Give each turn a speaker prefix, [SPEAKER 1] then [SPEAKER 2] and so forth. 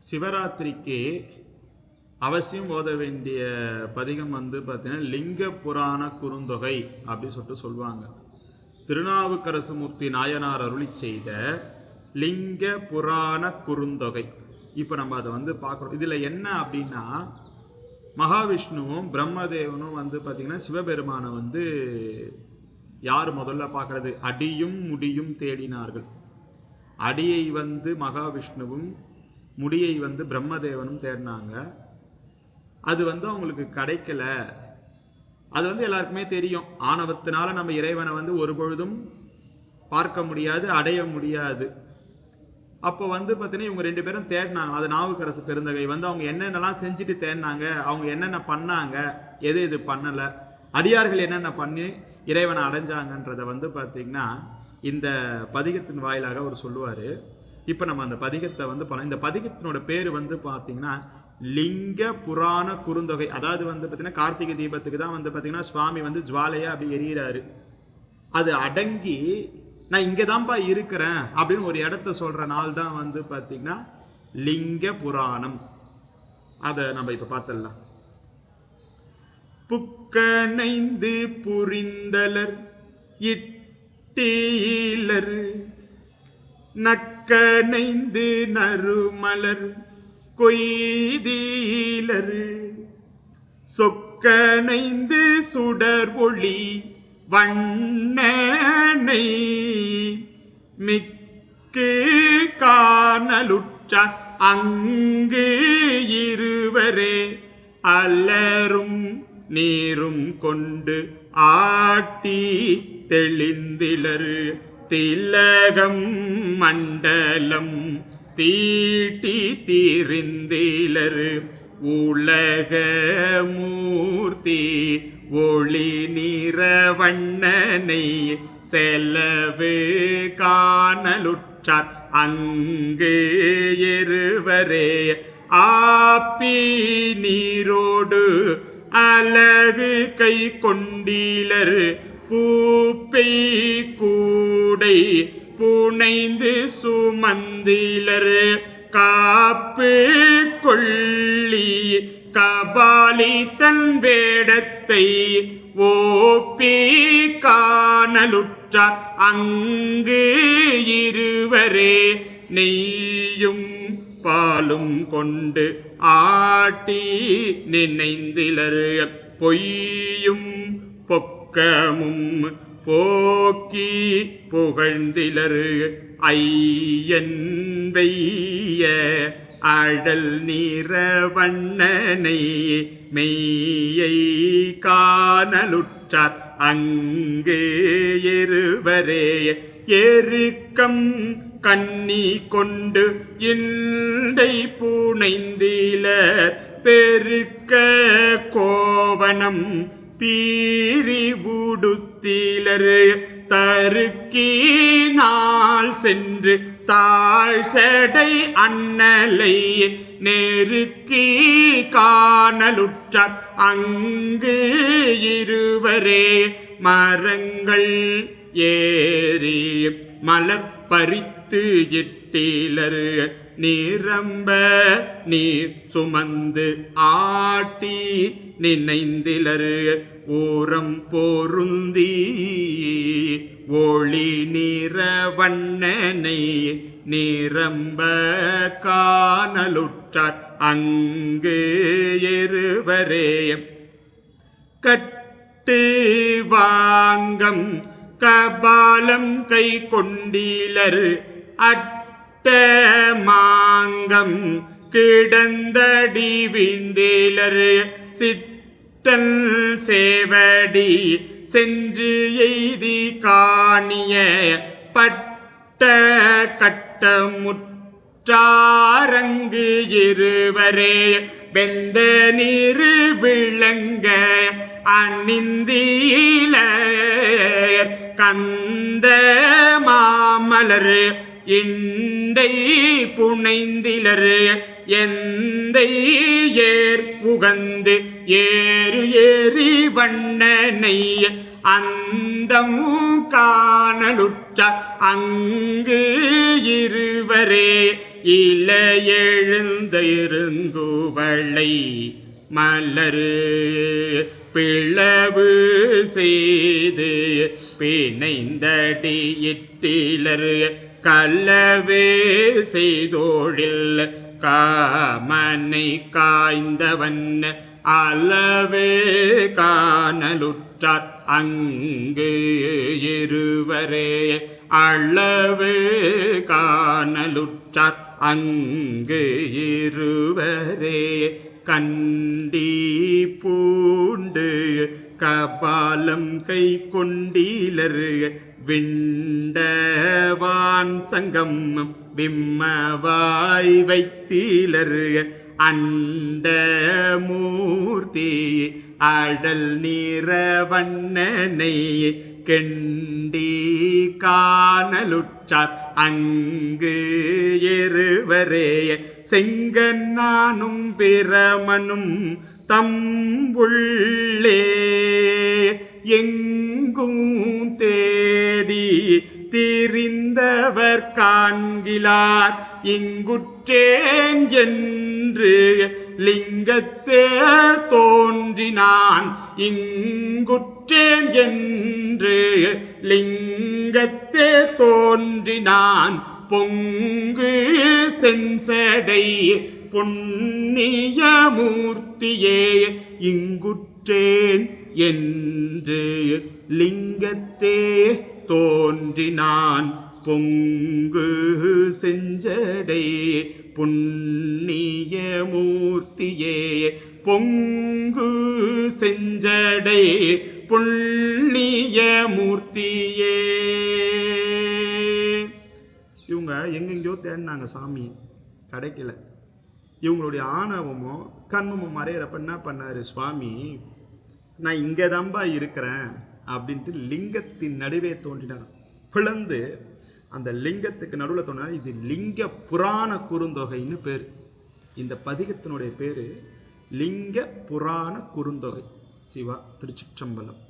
[SPEAKER 1] சிவராத்திரிக்கு அவசியம் ஓத வேண்டிய பதிகம் பார்த்தீங்கன்னா லிங்க புராண குறுந்தொகை அப்படின்னு சொல்லுவாங்க. திருநாவுக்கரசுமூர்த்தி நாயனார் அருளி செய்த லிங்க புராண குறுந்தொகை. இப்போ நம்ம அதை பார்க்குறோம். இதில் என்ன அப்படின்னா, மகாவிஷ்ணுவும் பிரம்மதேவனும் பார்த்தீங்கன்னா சிவபெருமானை யார் முதல்ல பார்க்கறது? அடியும் முடியும் தேடினார்கள். அடியை மகாவிஷ்ணுவும், முடியை பிரம்மதேவனும் தேடினாங்க. அது அவங்களுக்கு கிடைக்கல. அது எல்லாருக்குமே தெரியும். ஆணவத்தினால நம்ம இறைவனை ஒரு பொழுதும் பார்க்க முடியாது, அடைய முடியாது. அப்போ பார்த்தீங்கன்னா இவங்க ரெண்டு பேரும் தேடினாங்க. அது நாவுக்கரசு பெருந்தகை அவங்க என்னென்னலாம் செஞ்சுட்டு தேடினாங்க, அவங்க என்னென்ன பண்ணாங்க, எது எது பண்ணலை, அடியார்கள் என்னென்ன பண்ணி இறைவனை அடைஞ்சாங்கன்றதை பார்த்தீங்கன்னா இந்த பதிகத்தின் வாயிலாக அவர் சொல்லுவார். இப்போ நம்ம அந்த பதிகத்தை பண்ணலாம். இந்த பதிகத்தினோட பேர் பார்த்தீங்கன்னா லிங்க புராண குறுந்தொகை. அதாவது பார்த்தீங்கன்னா கார்த்திகை தீபத்துக்கு தான் பார்த்தீங்கன்னா சுவாமி ஜுவாலையா அப்படி எரியிறாரு. அது அடங்கி நான் இங்கே தான்ப்பா இருக்கிறேன் அப்படின்னு ஒரு இடத்த சொல்கிற நாள் தான் பார்த்தீங்கன்னா லிங்க புராணம். அதை நம்ம இப்போ பார்த்துடலாம். புக்கணைந்து புரிந்தலர் இட்டீலர் நக்கணைந்து நறுமலர் கொய்தீலர் சொக்கணைந்து சுடர் ஒளி வண்ணனை மிக்கு காணலுற்றார் அங்கு இருவரே அலரும் நீரும் கொண்டு ஆட்டி தெளிந்திலர் திலகம் மண்டலம் தீட்டி தீரிந்திலர் உலக மூர்த்தி ஒளி நிறவண்ணனை செலவு காணலுற்றார் அங்கு இருவரே ஆப்பி நீரோடு அழகு கை கொண்டீலர் பூப்பை கூடை புனைந்து சுமந்திலர் காப்பு கொள்ளி கபாலி தன் வேடத்தை ஓப்பி காணலுற்றார் அங்கு இருவரே நெய்யும் பாலும் கொண்டு ஆட்டி நினைந்திலர் பொய்யும் பொக்கமும் போக்கி புகழ்ந்திலர் ஐயன் வெய்ய அடல் நிறவண்ணனை மெய்யை காணலுற்றார் அங்கு இருவரே எருக்கம் கண்ணி கொண்டு இண்டை புனைந்திலர் பெருக்க கோவனம் பீரி உடுத்திலர் தருக்கினால் சென்று தாழ் செடை அண்ணலை நெருக்கி காணலுற்றார் அங்கு இருவரே மரங்கள் ஏறி மலர் பறித்து இட்டீலர் நிரம்ப நீர் சுமந்து ஆட்டி நினைந்திலர் ஊரம் பொருந்தி ஒளி நிறவண்ணனை நிரம்ப காணலுற்றார் அங்கு இருவரே கட்டு வாங்கம் கபாலம் கை கொண்டீலர் அட்ட மாங்கம் கிடந்தடி வீழ்ந்தீலர் சிட்டல் சேவடி சென்று எய்தி காணிய பட்ட கட்டமுற்றாரங்கு இருவரே வெந்த நீரு விளங்க அணிந்தீல கந்த மாமலர் இண்டை புனைந்திலர் எந்தை ஏர் உகந்து ஏறு ஏறி வண்ணனை அந்தம் காணலுற்றார் அங்கு இருவரே இல எழுந்த இருங்குவளை மலரு பிளவு செய்து பிணைந்தடியிட்டிலர் கல்லவே செய்தோழில் காமனை காய்ந்தவன் அளவே காணலுற்றார் அங்கு இருவரே அளவே காணலுற்றார் அங்கு இருவரே கண்டி பூண்டு கபாலம் கை கொண்டீலர் விண்டவான் சங்கம் விம்மவாய் வைத்தீலர் அண்ட மூர்த்தி அடல் நிறவண்ணனை கெண்டி காணலுற்றார் அங்கு இருவரே செங்கன்னானும் பிரமனும் தம்புள்ளே எங்கும் தேடி திரிந்தவர் காண்கிலார் இங்குற்றேன் என்று லிங்கத்தே தோன்றினான் இங்குற்றேன் என்று லிங்கத்தே தோன்றினான் பொங்கு செஞ்சடை புண்ணிய மூர்த்தியே இங்குற்றேன் என்று லிங்கத்தே தோன்றினான் பொங்கு செஞ்சடை புண்ணிய மூர்த்தியே பொங்கு செஞ்சடை புண்ணிய மூர்த்தியே. இவங்க எங்கெங்கயோ தேடினாங்க சாமி, கிடைக்கல. இவங்களுடைய ஆணவமோ கண்மமும் மறையிறப்ப என்ன பண்ணாரு சுவாமி, நான் இங்கே தான்பா இருக்கிறேன் அப்படின்ட்டு லிங்கத்தின் நடுவே தோன்றினார். பிளந்து அந்த லிங்கத்துக்கு நடுவில் தோன்றினார். இது லிங்க புராண குறுந்தொகைன்னு பேர். இந்த பதிகத்தினுடைய பேர் லிங்க புராண குறுந்தொகை. சிவா. திருச்சிற்றம்பலம்.